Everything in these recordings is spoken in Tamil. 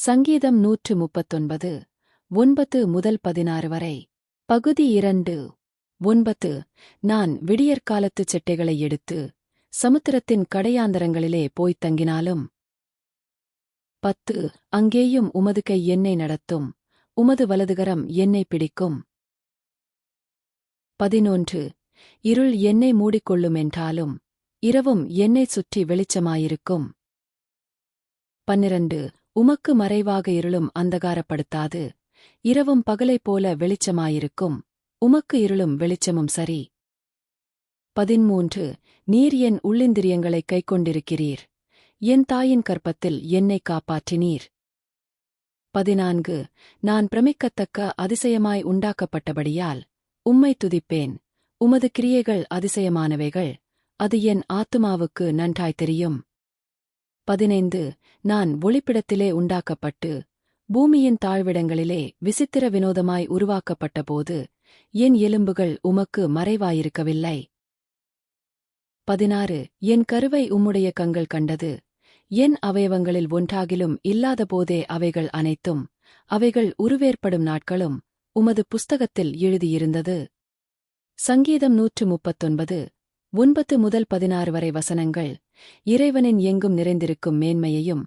சங்கீதம் 139 9 முதல் 16 வரை. பகுதி 2. 9. நான் விடியற்காலத்துச் செட்டைகளை எடுத்து சமுத்திரத்தின் கடையாந்தரங்களிலே போய்த் தங்கினாலும். 10. அங்கேயும் உமது கை என்னை நடத்தும், உமது வலதுகரம் என்னை பிடிக்கும். 11. இருள் என்னை மூடிக்கொள்ளுமென்றாலும் இரவும் என்னைச் சுற்றி வெளிச்சமாயிருக்கும். 12. உமக்கு மறைவாக இருளும் அந்தகாரப்படுத்தாது, இரவும் பகலைப் போல வெளிச்சமாயிருக்கும், உமக்கு இருளும் வெளிச்சமும் சரி. 13. நீர் என் உள்ளிந்திரியங்களைக் கைக்கொண்டிருக்கிறீர், என் தாயின் கர்ப்பத்தில் என்னைக் காப்பாற்றினீர். 14. நான் பிரமிக்கத்தக்க அதிசயமாய் உண்டாக்கப்பட்டபடியால் உம்மை துதிப்பேன், உமது கிரியைகள் அதிசயமானவைகள், அது என் ஆத்துமாவுக்கு நன்றாய்த் தெரியும். 15. நான் ஒளிப்பிடத்திலே உண்டாக்கப்பட்டு பூமியின் தாழ்விடங்களிலே விசித்திர வினோதமாய் உருவாக்கப்பட்டபோது என் எலும்புகள் உமக்கு மறைவாயிருக்கவில்லை. 16. என் கருவை உம்முடைய கண்கள் கண்டது, என் அவயவங்களில் ஒன்றாகிலும் இல்லாதபோதே அவைகள் அனைத்தும், அவைகள் உருவேற்படும் நாட்களும் உமது புஸ்தகத்தில் எழுதியிருந்தது. சங்கீதம் 139 9 முதல் 16 வரை வசனங்கள் இறைவனின் எங்கும் நிறைந்திருக்கும் மேன்மையையும்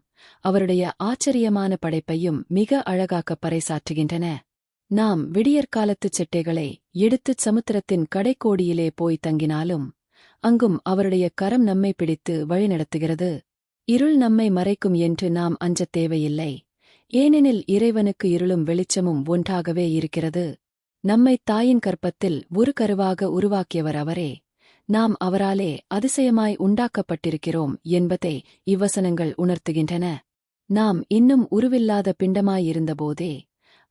அவருடைய ஆச்சரியமான படைப்பையும் மிக அழகாக்கப் பறைசாற்றுகின்றன. நாம் விடியற்காலத்துச் செட்டைகளை எடுத்துச் சமுத்திரத்தின் கடைக்கோடியிலே போய்த் தங்கினாலும் அங்கும் அவருடைய கரம் நம்மை பிடித்து வழிநடத்துகிறது. இருள் நம்மை மறைக்கும் என்று நாம் அஞ்சத் தேவையில்லை, ஏனெனில் இறைவனுக்கு இருளும் வெளிச்சமும் ஒன்றாகவே இருக்கிறது. நம்மைத் தாயின் கர்ப்பத்தில் ஒரு கருவாக உருவாக்கியவர் அவரே, நாம் அவராலே அதிசயமாய் உண்டாக்கப்பட்டிருக்கிறோம் என்பதை இவ்வசனங்கள் உணர்த்துகின்றன. நாம் இன்னும் உருவில்லாத பிண்டமாயிருந்தபோதே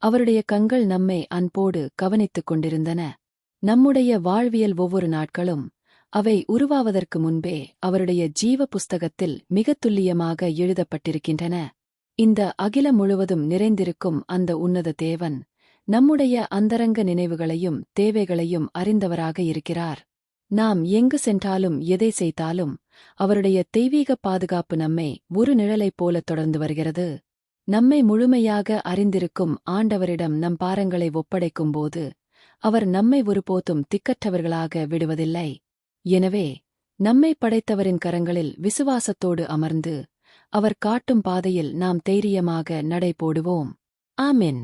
அவருடைய கண்கள் நம்மை அன்போடு கவனித்துக் கொண்டிருந்தன. நம்முடைய வாழ்வியல் ஒவ்வொரு நாட்களும் அவை உருவாவதற்கு முன்பே அவருடைய ஜீவ புஸ்தகத்தில் மிகத் துல்லியமாக எழுதப்பட்டிருக்கின்றன. இந்த அகிலம் முழுவதும் நிறைந்திருக்கும் அந்த உன்னத தேவன் நம்முடைய அந்தரங்க நினைவுகளையும் தேவைகளையும் அறிந்தவராக இருக்கிறார். நாம் எங்கு சென்றாலும் எதை செய்தாலும் அவருடைய தெய்வீக பாதுகாப்பு நம்மை ஒரு நிழலைப் போல தொடர்ந்து வருகிறது. நம்மை முழுமையாக அறிந்திருக்கும் ஆண்டவரிடம் நம் பாரங்களை ஒப்படைக்கும்போது அவர் நம்மை ஒருபோதும் திக்கற்றவர்களாக விடுவதில்லை. எனவே நம்மை படைத்தவரின் கரங்களில் விசுவாசத்தோடு அமர்ந்து அவர் காட்டும் பாதையில் நாம் தைரியமாக நடை போடுவோம். ஆமென்.